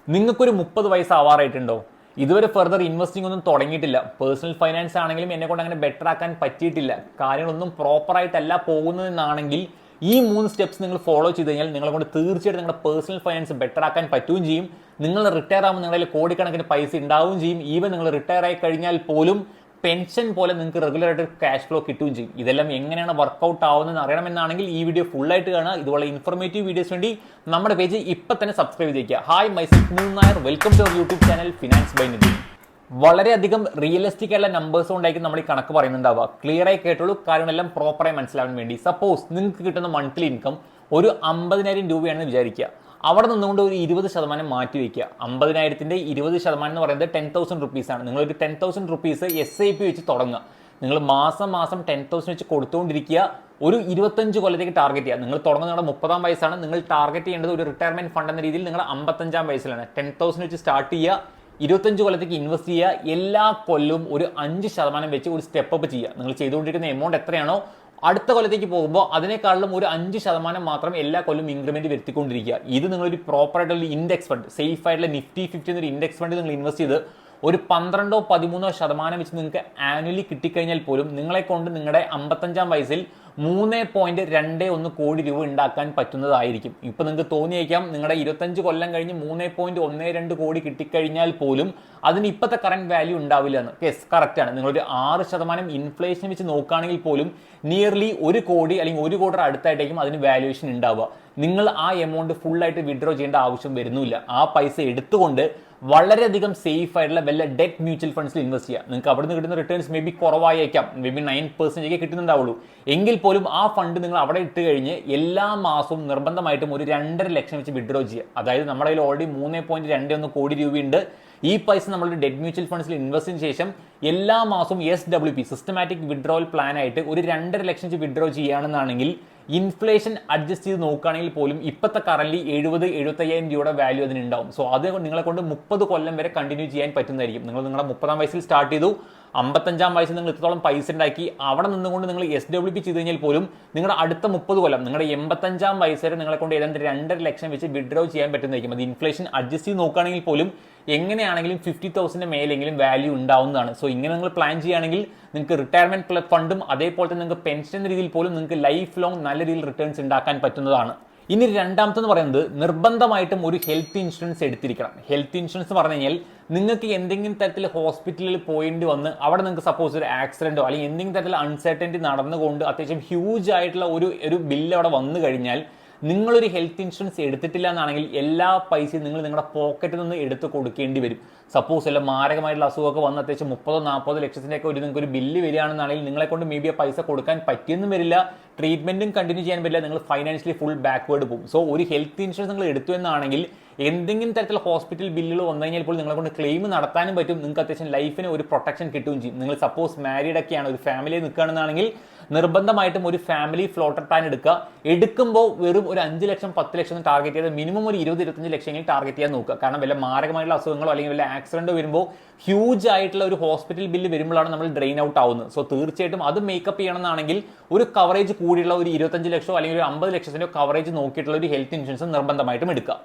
നിങ്ങൾക്കൊരു 30 വയസ്സാവാറായിട്ടുണ്ടോ? ഇതുവരെ further investing ഒന്നും തുടങ്ങിയിട്ടില്ല. പേഴ്സണൽ ഫൈനാൻസ് ആണെങ്കിലും എന്നെ കൊണ്ട് അങ്ങനെ ബെറ്റർ ആക്കാൻ പറ്റിയിട്ടില്ല. കാര്യങ്ങളൊന്നും പ്രോപ്പർ ആയിട്ടല്ല പോകുന്നതെന്നാണെങ്കിൽ ഈ 3 സ്റ്റെപ്സ് നിങ്ങൾ ഫോളോ ചെയ്ത് കഴിഞ്ഞാൽ നിങ്ങളെ കൊണ്ട് തീർച്ചയായിട്ടും നിങ്ങളുടെ പേഴ്സണൽ ഫൈനാൻസ് ബെറ്റർ ആക്കാൻ പറ്റുകയും ചെയ്യും. നിങ്ങൾ റിട്ടയർ ആകുമ്പോൾ നിങ്ങളുടെ കോടിക്കണക്കിന് പൈസ ഉണ്ടാവുകയും ചെയ്യും. ഈവൻ നിങ്ങൾ റിട്ടയർ ആയി കഴിഞ്ഞാൽ പോലും പെൻഷൻ പോലെ നിങ്ങൾക്ക് റെഗുലർ ആയിട്ട് ക്യാഷ് ഫ്ലോ കിട്ടുകയും ചെയ്യും. ഇതെല്ലാം എങ്ങനെയാണ് വർക്കൗട്ട് ആവുന്നതെന്ന് അറിയണമെന്നാണെങ്കിൽ ഈ വീഡിയോ ഫുൾ ആയിട്ട് കാണുക. ഇതുപോലെ ഇൻഫോർമേറ്റീവ് വീഡിയോസ് വേണ്ടി നമ്മുടെ പേജ് ഇപ്പം തന്നെ സബ്സ്ക്രൈബ് ചെയ്യുക. Hi, myself Nithin Nair, welcome to our YouTube channel finance by Nithin. വളരെയധികം റിയലിസ്റ്റിക് ആയിട്ടുള്ള നമ്പേഴ്സ് കൊണ്ടായിരിക്കും നമ്മൾ ഈ കണക്ക് പറയുന്നുണ്ടാവുക. ക്ലിയർ ആയി കേട്ടുള്ളൂ, കാര്യങ്ങളെല്ലാം പ്രോപ്പറായി മനസ്സിലാവാൻ വേണ്ടി. സപ്പോസ് നിങ്ങൾക്ക് കിട്ടുന്ന മന്ത്ലി ഇൻകം ഒരു 50,000 രൂപയാണെന്ന് വിചാരിക്കുക. അവിടെ നിന്നുകൊണ്ട് ഒരു 20% മാറ്റി വയ്ക്കുക. 50,000ന്റെ 20% എന്ന് പറയുന്നത് 10,000 റുപ്പീസാണ്. നിങ്ങളൊരു 10,000 റുപ്പീസ് SIP വെച്ച് തുടങ്ങുക. നിങ്ങൾ മാസം 10,000 വെച്ച് കൊടുത്തുകൊണ്ടിരിക്കുക. ഒരു 25 കൊല്ലത്തേക്ക് ടാർഗറ്റ് ചെയ്യുക. നിങ്ങൾ തുടങ്ങുന്ന നിങ്ങളുടെ 30-ാം വയസ്സാണ്. നിങ്ങൾ ടാർഗറ്റ് ചെയ്യേണ്ടത് ഒരു റിട്ടയർമെന്റ് ഫണ്ട് എന്ന രീതിയിൽ നിങ്ങൾ 55-ാം വയസ്സിലാണ്. 10,000 വെച്ച് സ്റ്റാർട്ട് ചെയ്യുക. 25 കൊല്ലത്തേക്ക് ഇൻവെസ്റ്റ് ചെയ്യുക. എല്ലാ കൊല്ലവും ഒരു 5% വെച്ച് ഒരു സ്റ്റെപ്പ് അപ്പ് ചെയ്യുക. നിങ്ങൾ ചെയ്തുകൊണ്ടിരിക്കുന്ന എമൗണ്ട് എത്രയാണോ അടുത്ത കൊല്ലത്തേക്ക് പോകുമ്പോൾ അതിനേക്കാളും ഒരു 5% മാത്രം എല്ലാ കൊല്ലം ഇൻക്രിമെന്റ് വരുത്തിക്കൊണ്ടിരിക്കുക. ഇത് നിങ്ങളൊരു പ്രോപ്പർ ആയിട്ടുള്ള ഇൻഡെക്സ് ഫണ്ട്, സേഫ് ആയിട്ടുള്ള നിഫ്റ്റി 50 എന്നൊരു ഇൻഡെക്സ് ഫണ്ട് നിങ്ങൾ ഇൻവെസ്റ്റ് ചെയ്ത് ഒരു 12-13% വെച്ച് നിങ്ങൾക്ക് ആനുവലി കിട്ടിക്കഴിഞ്ഞാൽ പോലും നിങ്ങളെ കൊണ്ട് നിങ്ങളുടെ 55-ാം വയസ്സിൽ 3.21 കോടി രൂപ ഉണ്ടാക്കാൻ പറ്റുന്നതായിരിക്കും. ഇപ്പൊ നിങ്ങൾക്ക് തോന്നിയേക്കാം നിങ്ങളുടെ 25 കൊല്ലം കഴിഞ്ഞ് 3.12 കോടി കിട്ടിക്കഴിഞ്ഞാൽ പോലും അതിന് ഇപ്പോഴത്തെ കറന്റ് വാല്യൂ ഉണ്ടാവില്ല എന്ന്. യെസ്, കറക്റ്റ് ആണ്. നിങ്ങളൊരു 6% ഇൻഫ്ലേഷൻ വെച്ച് നോക്കുകയാണെങ്കിൽ പോലും നിയർലി 1 കോടി അല്ലെങ്കിൽ 1 കോടിയുടെ അടുത്തായിട്ടായിരിക്കും അതിന് വാല്യുവേഷൻ ഉണ്ടാവുക. നിങ്ങൾ ആ എമൗണ്ട് ഫുൾ ആയിട്ട് വിഡ്രോ ചെയ്യേണ്ട ആവശ്യം വരുന്നില്ല. ആ പൈസ എടുത്തുകൊണ്ട് വളരെയധികം സേഫ് ആയിട്ടുള്ള വല്ല ഡെറ്റ് മ്യൂച്വൽ ഫണ്ട്സിൽ ഇൻവെസ്റ്റ് ചെയ്യുക. നിങ്ങൾക്ക് അവിടെ നിന്ന് കിട്ടുന്ന റിട്ടേൺസ് മേ ബി കുറവായേക്കാം, മേ ബി 9% കിട്ടുന്നുണ്ടാവുള്ളൂ. എങ്കിൽ പോലും ആ ഫണ്ട് നിങ്ങൾ അവിടെ ഇട്ട് കഴിഞ്ഞ് എല്ലാ മാസവും നിർബന്ധമായിട്ടും ഒരു 2.5 ലക്ഷം വെച്ച് വിഡ്രോ ചെയ്യുക. അതായത് നമ്മുടെ കയ്യിൽ ഓൾറെഡി 3.21 കോടി രൂപയുണ്ട്. ഈ പൈസ നമ്മുടെ ഡെറ്റ് മ്യൂച്വൽ ഫണ്ട്സിൽ ഇൻവെസ്റ്റിന് ശേഷം എല്ലാ മാസവും SWP സിസ്റ്റമാറ്റിക് വിഡ്രോവൽ പ്ലാൻ ആയിട്ട് ഒരു 2.5 ലക്ഷം വെച്ച് വിഡ്രോ ചെയ്യുകയാണെന്നാണെങ്കിൽ ഇൻഫ്ലേഷൻ അഡ്ജസ്റ്റ് ചെയ്ത് നോക്കുകയാണെങ്കിൽ പോലും ഇപ്പോഴത്തെ കറന്റ് 70-75,000 രൂപയുടെ വാല്യൂ അതിനുണ്ടാവും. സോ അത് നിങ്ങളെ കൊണ്ട് 30 കൊല്ലം വരെ കണ്ടിന്യൂ ചെയ്യാൻ പറ്റുന്നതായിരിക്കും. നിങ്ങൾ നിങ്ങളുടെ 30-ാം വയസ്സിൽ സ്റ്റാർട്ട് ചെയ്തു, 55-ാം വയസ്സിൽ നിങ്ങൾ ഇത്രത്തോളം പൈസ ഉണ്ടാക്കി, അവിടെ നിന്നുകൊണ്ട് നിങ്ങൾ SWP ചെയ്ത് കഴിഞ്ഞാൽ പോലും നിങ്ങളുടെ അടുത്ത 30 കൊല്ലം, നിങ്ങളുടെ 85-ാം വയസ്സ് വരെ നിങ്ങളെ കൊണ്ട് ഏതാണ്ട് 2.5 ലക്ഷം വെച്ച് വിഡ്രോ ചെയ്യാൻ പറ്റുന്നതായിരിക്കും. അത് ഇൻഫ്ലേഷൻ അഡ്ജസ്റ്റ് ചെയ്ത് നോക്കുകയാണെങ്കിൽ പോലും എങ്ങനെയാണെങ്കിലും 50,000 മേലെങ്കിലും വാല്യൂ ഉണ്ടാവുന്നതാണ്. സോ ഇങ്ങനെ നിങ്ങൾ പ്ലാൻ ചെയ്യുകയാണെങ്കിൽ നിങ്ങൾക്ക് റിട്ടയർമെന്റ് ഫണ്ടും അതേപോലെ തന്നെ നിങ്ങൾക്ക് പെൻഷൻ എന്ന രീതിയിൽ പോലും നിങ്ങൾക്ക് ലൈഫ് ലോങ് നല്ല രീതിയിൽ റിട്ടേൺസ് ഉണ്ടാക്കാൻ പറ്റുന്നതാണ്. ഇനി രണ്ടാമത്തെന്ന് പറയുന്നത് നിർബന്ധമായിട്ടും ഒരു ഹെൽത്ത് ഇൻഷുറൻസ് എടുത്തിരിക്കണം. ഹെൽത്ത് ഇൻഷുറൻസ് പറഞ്ഞു കഴിഞ്ഞാൽ നിങ്ങൾക്ക് എന്തെങ്കിലും തരത്തിൽ ഹോസ്പിറ്റലിൽ പോയിട്ട് വന്ന് അവിടെ നിങ്ങൾക്ക് സപ്പോസ് ഒരു ആക്സിഡന്റോ അല്ലെങ്കിൽ എന്തെങ്കിലും തരത്തിൽ അൺസർട്ടനിറ്റി നടന്നുകൊണ്ട് അത്യാവശ്യം ഹ്യൂജ് ആയിട്ടുള്ള ഒരു ബില്ല് അവിടെ വന്നു കഴിഞ്ഞാൽ നിങ്ങളൊരു ഹെൽത്ത് ഇൻഷുറൻസ് എടുത്തിട്ടില്ല എന്നാണെങ്കിൽ എല്ലാ പൈസയും നിങ്ങൾ നിങ്ങളുടെ പോക്കറ്റിൽ നിന്ന് എടുത്ത് കൊടുക്കേണ്ടി വരും. സപ്പോസ് എല്ലാം മാരകമായിട്ടുള്ള അസുഖമൊക്കെ വന്ന് അത്യാവശ്യം 30-40 ലക്ഷത്തിൻ്റെ ഒക്കെ നിങ്ങൾക്ക് ഒരു ബില്ല് വരികയാണെന്നാണെങ്കിൽ നിങ്ങളെ കൊണ്ട് മേ ബി ആ പൈസ കൊടുക്കാൻ പറ്റിയെന്നും വരില്ല, ട്രീറ്റ്മെന്റും കണ്ടിന്യൂ ചെയ്യാൻ പറ്റില്ല, നിങ്ങൾ ഫൈനാൻഷ്യലി ഫുൾ ബാക്ക്വേർഡ് പോകും. സോ ഒരു ഹെൽത്ത് ഇൻഷുറൻസ് നിങ്ങൾ എടുത്തു എന്നാണെങ്കിൽ എന്തെങ്കിലും തരത്തിലുള്ള ഹോസ്പിറ്റൽ ബില്ലുകൾ വന്നു കഴിഞ്ഞാൽ പോലും നിങ്ങളെ കൊണ്ട് ക്ലെയിം നടത്താനും പറ്റും. നിങ്ങൾക്ക് അത്യാവശ്യം ലൈഫിന് ഒരു പ്രൊട്ടക്ഷൻ കിട്ടുകയും ചെയ്യും. നിങ്ങൾ സപ്പോസ് മാരീഡ് ഒക്കെയാണ്, ഒരു ഫാമിലി നിൽക്കുകയാണെന്നാണെങ്കിൽ നിർബന്ധമായിട്ടും ഒരു ഫാമിലി ഫ്ലോട്ടർ പ്ലാൻ എടുക്കുക. എടുക്കുമ്പോൾ വെറും ഒരു 5 ലക്ഷം 10 ലക്ഷം ടാർഗറ്റ് ചെയ്ത് മിനിമം ഒരു 20-25 ലക്ഷമെങ്കിലും ടാർഗറ്റ് ചെയ്യാൻ നോക്കുക. കാരണം വല്ല മാരകമായിട്ടുള്ള അസുഖങ്ങളോ അല്ലെങ്കിൽ വല്ല ആക്സിഡന്റോ വരുമ്പോൾ ഹ്യൂജ് ആയിട്ടുള്ള ഒരു ഹോസ്പിറ്റൽ ബില്ല് വരുമ്പോഴാണ് നമ്മൾ ഡ്രെയിൻ ഔട്ട് ആവുന്നത്. സോ തീർച്ചയായിട്ടും അത് മേക്കപ്പ് ചെയ്യണമെന്നാണെങ്കിൽ ഒരു കവറേജ് കൂടിയുള്ള ഒരു 25 ലക്ഷമോ അല്ലെങ്കിൽ ഒരു 50 ലക്ഷത്തിൻ്റെ കവറേജ് നോക്കിയിട്ടുള്ള ഒരു ഹെൽത്ത് ഇൻഷുറൻസ് നിർബന്ധമായിട്ടും എടുക്കുക.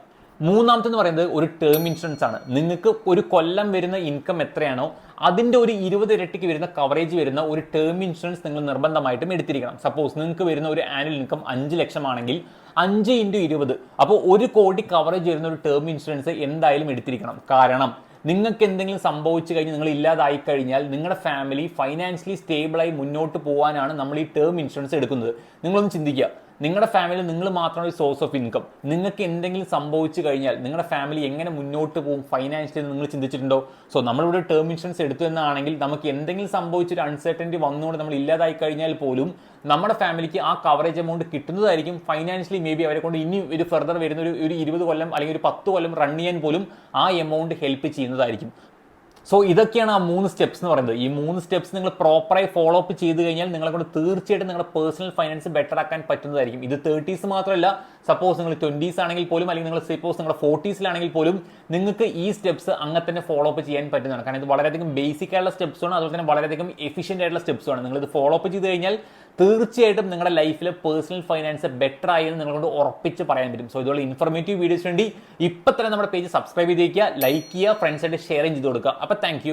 മൂന്നാമത്തെന്ന് പറയുന്നത് ഒരു ടേം ഇൻഷുറൻസ് ആണ്. നിങ്ങൾക്ക് ഒരു കൊല്ലം വരുന്ന ഇൻകം എത്രയാണോ അതിൻ്റെ ഒരു 20 ഇരട്ടിക്ക് വരുന്ന കവറേജ് വരുന്ന ഒരു ടേം ഇൻഷുറൻസ് നിങ്ങൾ നിർബന്ധമായിട്ടും എടുത്തിരിക്കണം. സപ്പോസ് നിങ്ങൾക്ക് വരുന്ന ഒരു ആനുവൽ ഇൻകം 5 ലക്ഷമാണെങ്കിൽ 5 × 20, അപ്പോൾ 1 കോടി കവറേജ് വരുന്ന ഒരു ടേം ഇൻഷുറൻസ് എന്തായാലും എടുത്തിരിക്കണം. കാരണം നിങ്ങൾക്ക് എന്തെങ്കിലും സംഭവിച്ചു കഴിഞ്ഞാൽ നിങ്ങൾ ഇല്ലാതായി കഴിഞ്ഞാൽ നിങ്ങളുടെ ഫാമിലി ഫൈനാൻഷ്യലി സ്റ്റേബിളായി മുന്നോട്ട് പോകാനാണ് നമ്മൾ ഈ ടേം ഇൻഷുറൻസ് എടുക്കുന്നത്. നിങ്ങളൊന്ന് ചിന്തിക്കുക, നിങ്ങളുടെ ഫാമിലി നിങ്ങൾ മാത്രമാണ് ഒരു സോഴ്സ് ഓഫ് ഇൻകം. നിങ്ങൾക്ക് എന്തെങ്കിലും സംഭവിച്ചു കഴിഞ്ഞാൽ നിങ്ങളുടെ ഫാമിലി എങ്ങനെ മുന്നോട്ട് പോകും ഫൈനാൻഷ്യലി നിങ്ങൾ ചിന്തിച്ചിട്ടുണ്ടോ? സോ നമ്മളിവിടെ ടേം ഇൻഷുറൻസ് എടുത്തു എന്നാണെങ്കിൽ നമുക്ക് എന്തെങ്കിലും സംഭവിച്ചൊരു അൺസർട്ടനിറ്റി വന്നുകൊണ്ട് നമ്മൾ ഇല്ലാതായി കഴിഞ്ഞാൽ പോലും നമ്മുടെ ഫാമിലിക്ക് ആ കവറേജ് എമൗണ്ട് കിട്ടുന്നതായിരിക്കും. ഫൈനാൻഷ്യലി മേ ബി അവരെ കൊണ്ട് ഇനി ഒരു ഫർദർ വരുന്ന ഒരു 20 കൊല്ലം അല്ലെങ്കിൽ ഒരു 10 കൊല്ലം റൺ ചെയ്യാൻ പോലും ആ എമൗണ്ട് ഹെൽപ്പ് ചെയ്യുന്നതായിരിക്കും. സോ ഇതൊക്കെയാണ് ആ 3 സ്റ്റെപ്സ് എന്ന് പറയുന്നത്. ഈ 3 സ്റ്റെപ്സ് നിങ്ങൾ പ്രോപ്പറായി ഫോളോ അപ്പ് ചെയ്ത് കഴിഞ്ഞാൽ നിങ്ങളെ കൊണ്ട് തീർച്ചയായിട്ടും നിങ്ങളുടെ പേഴ്സണൽ ഫൈനാൻസ് ബെറ്റർ ആക്കാൻ പറ്റുന്നതായിരിക്കും. ഇത് 30s മാത്രമല്ല, സപ്പോസ് നിങ്ങൾ 20s ആണെങ്കിൽ പോലും, അല്ലെങ്കിൽ നിങ്ങൾ സപ്പോസ് നിങ്ങളുടെ 40s പോലും നിങ്ങൾക്ക് ഈ സ്റ്റെപ്സ് അങ്ങനെ തന്നെ ഫോളോ അപ്പ് ചെയ്യാൻ പറ്റുന്നതാണ്. കാരണം ഇത് വളരെയധികം ബേസിക് ആയിട്ടുള്ള സ്റ്റെപ്സാണ്, അതുപോലെ തന്നെ വളരെയധികം എഫിഷ്യൻ്റ് ആയിട്ടുള്ള സ്റ്റെപ്സാണ്. നിങ്ങൾ ഇത് ഫോളോ അപ്പ് ചെയ്ത് കഴിഞ്ഞാൽ തീർച്ചയായിട്ടും നിങ്ങളുടെ ലൈഫിലെ പേഴ്സണൽ ഫൈനാൻസ് ബെറ്റർ ആയി എന്ന് നിങ്ങളോട് ഉറപ്പിച്ച് പറയാൻ പറ്റും. സോ ഇതുപോലെ ഇൻഫോർമേറ്റീവ് വീഡിയോസ് വേണ്ടി ഇപ്പം തന്നെ നമ്മുടെ പേജ് സബ്സ്ക്രൈബ് ചെയ്തേക്കുക, ലൈക്ക് ചെയ്യുക, ഫ്രണ്ട്സായിട്ട് ഷെയർ ചെയ്ത് കൊടുക്കുക. അപ്പോൾ താങ്ക്